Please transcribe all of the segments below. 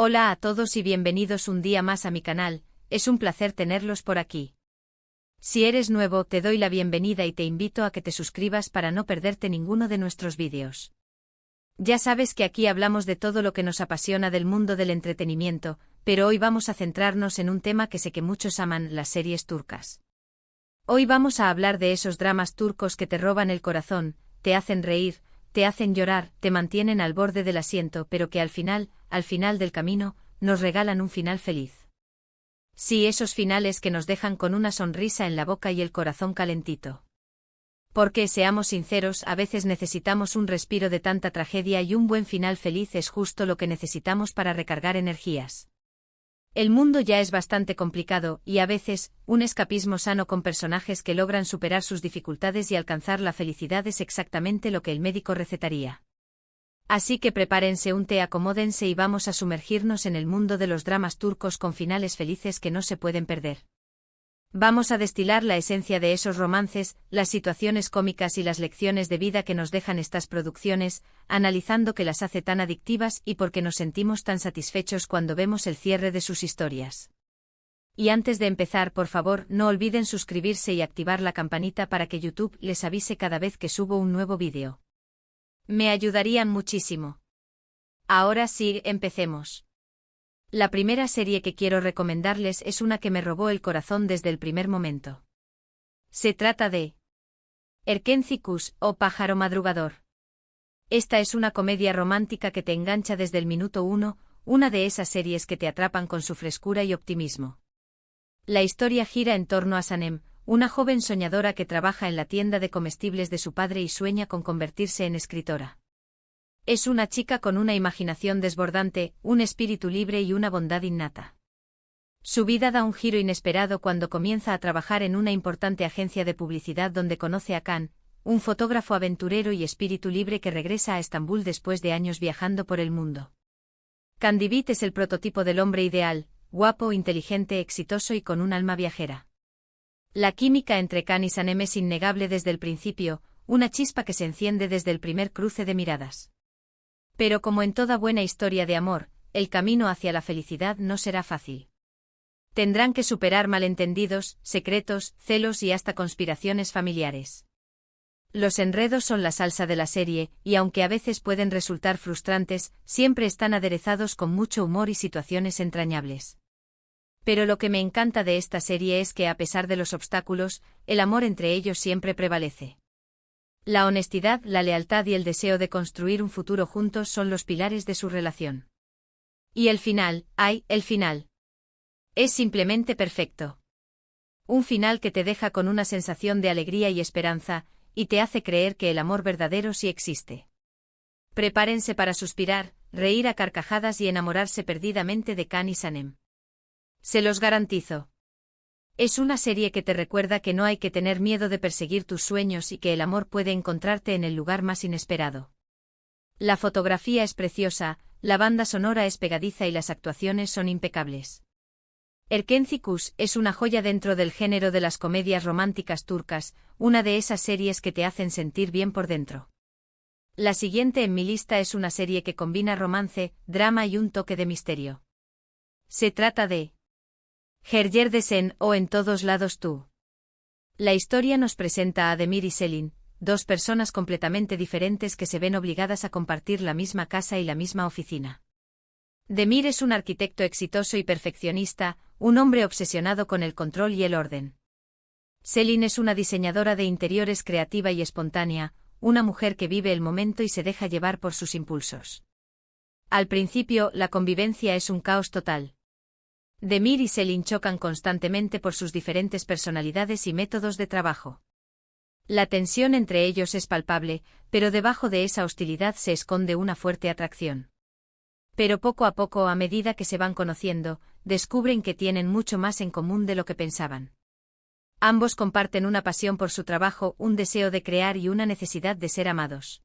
Hola a todos y bienvenidos un día más a mi canal, es un placer tenerlos por aquí. Si eres nuevo, te doy la bienvenida y te invito a que te suscribas para no perderte ninguno de nuestros vídeos. Ya sabes que aquí hablamos de todo lo que nos apasiona del mundo del entretenimiento, pero hoy vamos a centrarnos en un tema que sé que muchos aman, las series turcas. Hoy vamos a hablar de esos dramas turcos que te roban el corazón, te hacen reír, te hacen llorar, te mantienen al borde del asiento, pero que al final del camino, nos regalan un final feliz. Sí, esos finales que nos dejan con una sonrisa en la boca y el corazón calentito. Porque, seamos sinceros, a veces necesitamos un respiro de tanta tragedia y un buen final feliz es justo lo que necesitamos para recargar energías. El mundo ya es bastante complicado, y a veces, un escapismo sano con personajes que logran superar sus dificultades y alcanzar la felicidad es exactamente lo que el médico recetaría. Así que prepárense un té, acomódense y vamos a sumergirnos en el mundo de los dramas turcos con finales felices que no se pueden perder. Vamos a destilar la esencia de esos romances, las situaciones cómicas y las lecciones de vida que nos dejan estas producciones, analizando qué las hace tan adictivas y por qué nos sentimos tan satisfechos cuando vemos el cierre de sus historias. Y antes de empezar, por favor, no olviden suscribirse y activar la campanita para que YouTube les avise cada vez que subo un nuevo vídeo. Me ayudarían muchísimo. Ahora sí, empecemos. La primera serie que quiero recomendarles es una que me robó el corazón desde el primer momento. Se trata de Erkenci Kuş o Pájaro Madrugador. Esta es una comedia romántica que te engancha desde el minuto 1, una de esas series que te atrapan con su frescura y optimismo. La historia gira en torno a Sanem, una joven soñadora que trabaja en la tienda de comestibles de su padre y sueña con convertirse en escritora. Es una chica con una imaginación desbordante, un espíritu libre y una bondad innata. Su vida da un giro inesperado cuando comienza a trabajar en una importante agencia de publicidad donde conoce a Can, un fotógrafo aventurero y espíritu libre que regresa a Estambul después de años viajando por el mundo. Candivit es el prototipo del hombre ideal, guapo, inteligente, exitoso y con un alma viajera. La química entre Can y Sanem es innegable desde el principio, una chispa que se enciende desde el primer cruce de miradas. Pero como en toda buena historia de amor, el camino hacia la felicidad no será fácil. Tendrán que superar malentendidos, secretos, celos y hasta conspiraciones familiares. Los enredos son la salsa de la serie, y aunque a veces pueden resultar frustrantes, siempre están aderezados con mucho humor y situaciones entrañables. Pero lo que me encanta de esta serie es que a pesar de los obstáculos, el amor entre ellos siempre prevalece. La honestidad, la lealtad y el deseo de construir un futuro juntos son los pilares de su relación. Y el final, el final. Es simplemente perfecto. Un final que te deja con una sensación de alegría y esperanza, y te hace creer que el amor verdadero sí existe. Prepárense para suspirar, reír a carcajadas y enamorarse perdidamente de Can y Sanem. Se los garantizo. Es una serie que te recuerda que no hay que tener miedo de perseguir tus sueños y que el amor puede encontrarte en el lugar más inesperado. La fotografía es preciosa, la banda sonora es pegadiza y las actuaciones son impecables. Erkenci Kuş es una joya dentro del género de las comedias románticas turcas, una de esas series que te hacen sentir bien por dentro. La siguiente en mi lista es una serie que combina romance, drama y un toque de misterio. Se trata de Her Yerdesen o En todos lados tú. La historia nos presenta a Demir y Selin, dos personas completamente diferentes que se ven obligadas a compartir la misma casa y la misma oficina. Demir es un arquitecto exitoso y perfeccionista, un hombre obsesionado con el control y el orden. Selin es una diseñadora de interiores creativa y espontánea, una mujer que vive el momento y se deja llevar por sus impulsos. Al principio, la convivencia es un caos total. Demir y Selin chocan constantemente por sus diferentes personalidades y métodos de trabajo. La tensión entre ellos es palpable, pero debajo de esa hostilidad se esconde una fuerte atracción. Pero poco a poco, a medida que se van conociendo, descubren que tienen mucho más en común de lo que pensaban. Ambos comparten una pasión por su trabajo, un deseo de crear y una necesidad de ser amados.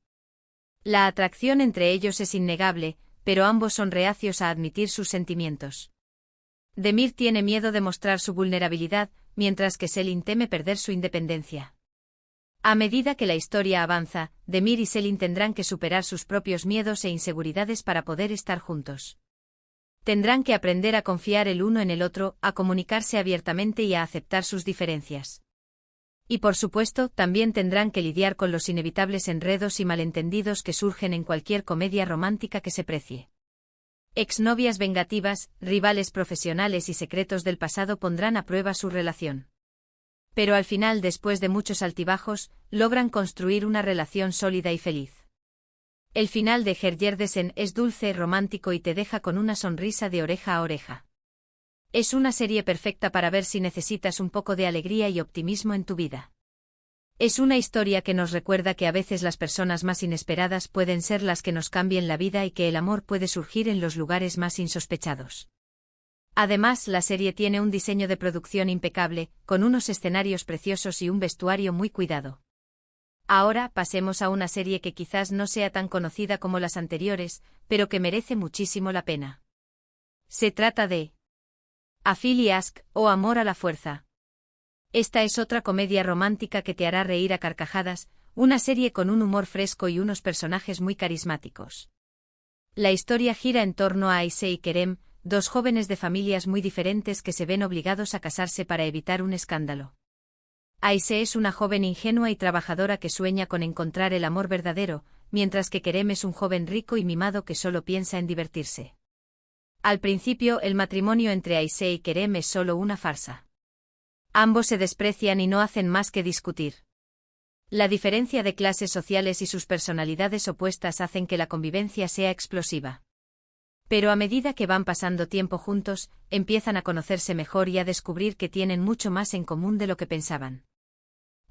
La atracción entre ellos es innegable, pero ambos son reacios a admitir sus sentimientos. Demir tiene miedo de mostrar su vulnerabilidad, mientras que Selin teme perder su independencia. A medida que la historia avanza, Demir y Selin tendrán que superar sus propios miedos e inseguridades para poder estar juntos. Tendrán que aprender a confiar el uno en el otro, a comunicarse abiertamente y a aceptar sus diferencias. Y por supuesto, también tendrán que lidiar con los inevitables enredos y malentendidos que surgen en cualquier comedia romántica que se precie. Exnovias vengativas, rivales profesionales y secretos del pasado pondrán a prueba su relación. Pero al final, después de muchos altibajos, logran construir una relación sólida y feliz. El final de Herjerdesen es dulce, romántico y te deja con una sonrisa de oreja a oreja. Es una serie perfecta para ver si necesitas un poco de alegría y optimismo en tu vida. Es una historia que nos recuerda que a veces las personas más inesperadas pueden ser las que nos cambien la vida y que el amor puede surgir en los lugares más insospechados. Además, la serie tiene un diseño de producción impecable, con unos escenarios preciosos y un vestuario muy cuidado. Ahora pasemos a una serie que quizás no sea tan conocida como las anteriores, pero que merece muchísimo la pena. Se trata de A Philly Ask, o Amor a la Fuerza. Esta es otra comedia romántica que te hará reír a carcajadas, una serie con un humor fresco y unos personajes muy carismáticos. La historia gira en torno a Aisé y Kerem, dos jóvenes de familias muy diferentes que se ven obligados a casarse para evitar un escándalo. Aisé es una joven ingenua y trabajadora que sueña con encontrar el amor verdadero, mientras que Kerem es un joven rico y mimado que solo piensa en divertirse. Al principio, el matrimonio entre Aisé y Kerem es solo una farsa. Ambos se desprecian y no hacen más que discutir. La diferencia de clases sociales y sus personalidades opuestas hacen que la convivencia sea explosiva. Pero a medida que van pasando tiempo juntos, empiezan a conocerse mejor y a descubrir que tienen mucho más en común de lo que pensaban.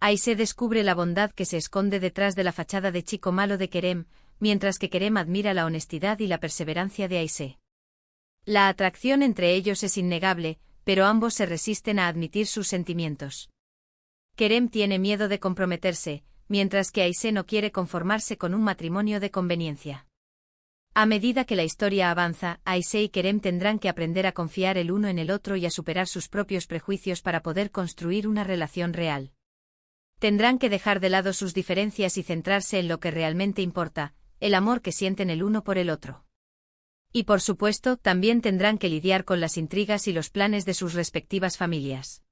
Aisé descubre la bondad que se esconde detrás de la fachada de chico malo de Kerem, mientras que Kerem admira la honestidad y la perseverancia de Aisé. La atracción entre ellos es innegable, pero ambos se resisten a admitir sus sentimientos. Kerem tiene miedo de comprometerse, mientras que Aisé no quiere conformarse con un matrimonio de conveniencia. A medida que la historia avanza, Aisé y Kerem tendrán que aprender a confiar el uno en el otro y a superar sus propios prejuicios para poder construir una relación real. Tendrán que dejar de lado sus diferencias y centrarse en lo que realmente importa, el amor que sienten el uno por el otro. Y por supuesto, también tendrán que lidiar con las intrigas y los planes de sus respectivas familias.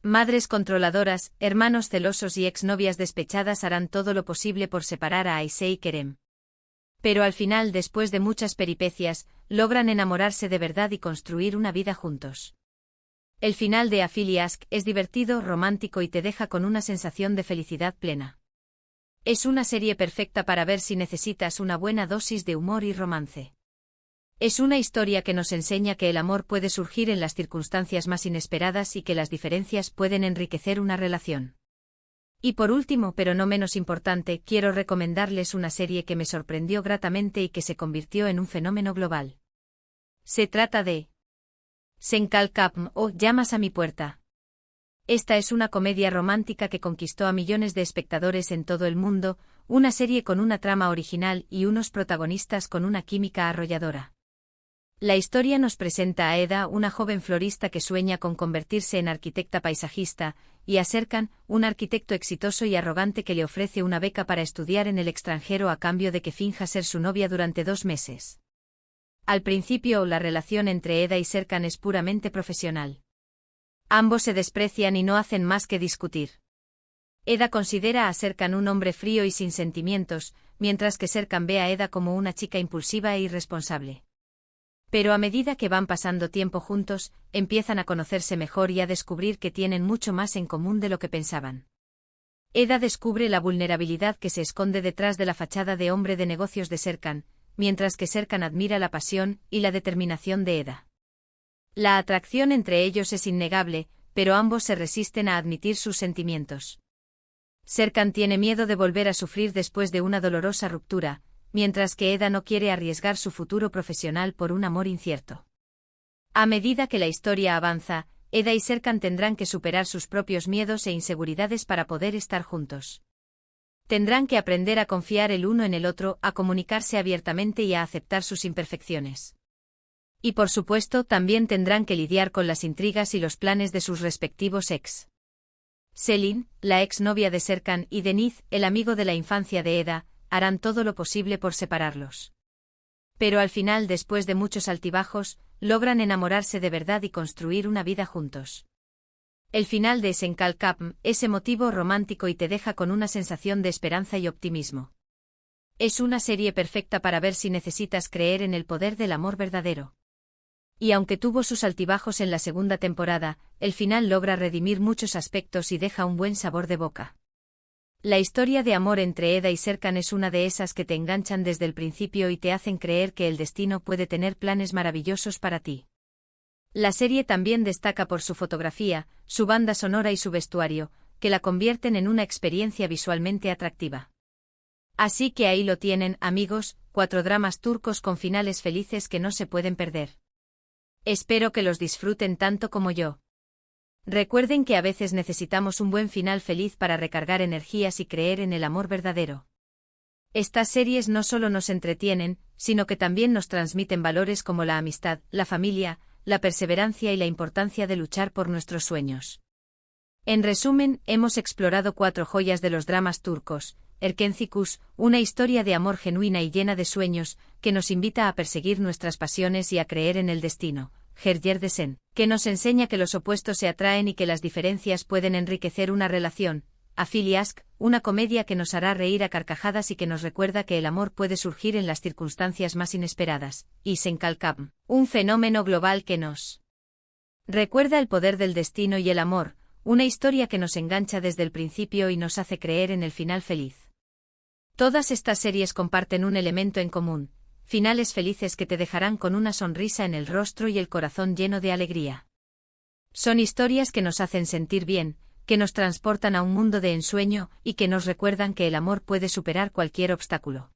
Madres controladoras, hermanos celosos y exnovias despechadas harán todo lo posible por separar a Aisé y Kerem. Pero al final, después de muchas peripecias, logran enamorarse de verdad y construir una vida juntos. El final de A Philly Ask es divertido, romántico y te deja con una sensación de felicidad plena. Es una serie perfecta para ver si necesitas una buena dosis de humor y romance. Es una historia que nos enseña que el amor puede surgir en las circunstancias más inesperadas y que las diferencias pueden enriquecer una relación. Y por último, pero no menos importante, quiero recomendarles una serie que me sorprendió gratamente y que se convirtió en un fenómeno global. Se trata de Senkalkapm o Llamas a mi puerta. Esta es una comedia romántica que conquistó a millones de espectadores en todo el mundo, una serie con una trama original y unos protagonistas con una química arrolladora. La historia nos presenta a Eda, una joven florista que sueña con convertirse en arquitecta paisajista, y a Serkan, un arquitecto exitoso y arrogante que le ofrece una beca para estudiar en el extranjero a cambio de que finja ser su novia durante 2 meses. Al principio, la relación entre Eda y Serkan es puramente profesional. Ambos se desprecian y no hacen más que discutir. Eda considera a Serkan un hombre frío y sin sentimientos, mientras que Serkan ve a Eda como una chica impulsiva e irresponsable. Pero a medida que van pasando tiempo juntos, empiezan a conocerse mejor y a descubrir que tienen mucho más en común de lo que pensaban. Eda descubre la vulnerabilidad que se esconde detrás de la fachada de hombre de negocios de Serkan, mientras que Serkan admira la pasión y la determinación de Eda. La atracción entre ellos es innegable, pero ambos se resisten a admitir sus sentimientos. Serkan tiene miedo de volver a sufrir después de una dolorosa ruptura, mientras que Eda no quiere arriesgar su futuro profesional por un amor incierto. A medida que la historia avanza, Eda y Serkan tendrán que superar sus propios miedos e inseguridades para poder estar juntos. Tendrán que aprender a confiar el uno en el otro, a comunicarse abiertamente y a aceptar sus imperfecciones. Y por supuesto, también tendrán que lidiar con las intrigas y los planes de sus respectivos ex. Selin, la exnovia de Serkan, y Deniz, el amigo de la infancia de Eda, harán todo lo posible por separarlos. Pero al final, después de muchos altibajos, logran enamorarse de verdad y construir una vida juntos. El final de Senkalkam es emotivo, romántico y te deja con una sensación de esperanza y optimismo. Es una serie perfecta para ver si necesitas creer en el poder del amor verdadero. Y aunque tuvo sus altibajos en la segunda temporada, el final logra redimir muchos aspectos y deja un buen sabor de boca. La historia de amor entre Eda y Serkan es una de esas que te enganchan desde el principio y te hacen creer que el destino puede tener planes maravillosos para ti. La serie también destaca por su fotografía, su banda sonora y su vestuario, que la convierten en una experiencia visualmente atractiva. Así que ahí lo tienen, amigos, 4 dramas turcos con finales felices que no se pueden perder. Espero que los disfruten tanto como yo. Recuerden que a veces necesitamos un buen final feliz para recargar energías y creer en el amor verdadero. Estas series no solo nos entretienen, sino que también nos transmiten valores como la amistad, la familia, la perseverancia y la importancia de luchar por nuestros sueños. En resumen, hemos explorado 4 joyas de los dramas turcos. Erkencikus, una historia de amor genuina y llena de sueños, que nos invita a perseguir nuestras pasiones y a creer en el destino. Herjerdesen, que nos enseña que los opuestos se atraen y que las diferencias pueden enriquecer una relación. Afiliask, una comedia que nos hará reír a carcajadas y que nos recuerda que el amor puede surgir en las circunstancias más inesperadas. Y Senkalkam, un fenómeno global que nos recuerda el poder del destino y el amor, una historia que nos engancha desde el principio y nos hace creer en el final feliz. Todas estas series comparten un elemento en común: finales felices que te dejarán con una sonrisa en el rostro y el corazón lleno de alegría. Son historias que nos hacen sentir bien, que nos transportan a un mundo de ensueño y que nos recuerdan que el amor puede superar cualquier obstáculo.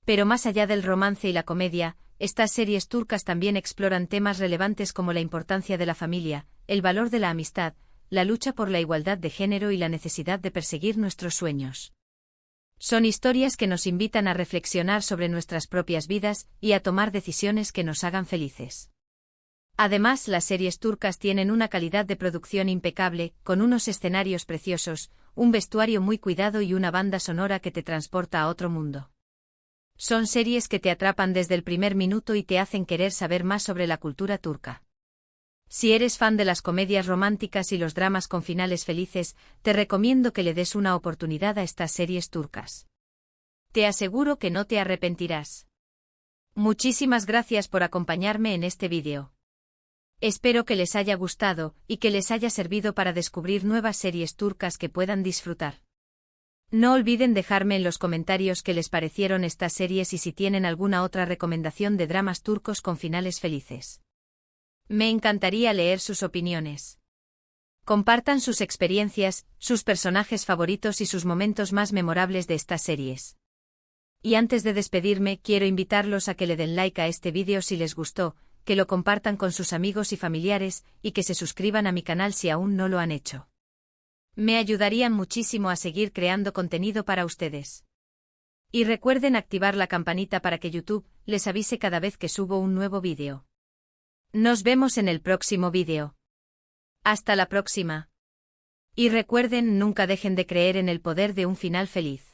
Pero más allá del romance y la comedia, estas series turcas también exploran temas relevantes como la importancia de la familia, el valor de la amistad, la lucha por la igualdad de género y la necesidad de perseguir nuestros sueños. Son historias que nos invitan a reflexionar sobre nuestras propias vidas y a tomar decisiones que nos hagan felices. Además, las series turcas tienen una calidad de producción impecable, con unos escenarios preciosos, un vestuario muy cuidado y una banda sonora que te transporta a otro mundo. Son series que te atrapan desde el primer minuto y te hacen querer saber más sobre la cultura turca. Si eres fan de las comedias románticas y los dramas con finales felices, te recomiendo que le des una oportunidad a estas series turcas. Te aseguro que no te arrepentirás. Muchísimas gracias por acompañarme en este vídeo. Espero que les haya gustado y que les haya servido para descubrir nuevas series turcas que puedan disfrutar. No olviden dejarme en los comentarios qué les parecieron estas series y si tienen alguna otra recomendación de dramas turcos con finales felices. Me encantaría leer sus opiniones. Compartan sus experiencias, sus personajes favoritos y sus momentos más memorables de estas series. Y antes de despedirme, quiero invitarlos a que le den like a este vídeo si les gustó, que lo compartan con sus amigos y familiares, y que se suscriban a mi canal si aún no lo han hecho. Me ayudarían muchísimo a seguir creando contenido para ustedes. Y recuerden activar la campanita para que YouTube les avise cada vez que subo un nuevo vídeo. Nos vemos en el próximo vídeo. Hasta la próxima. Y recuerden, nunca dejen de creer en el poder de un final feliz.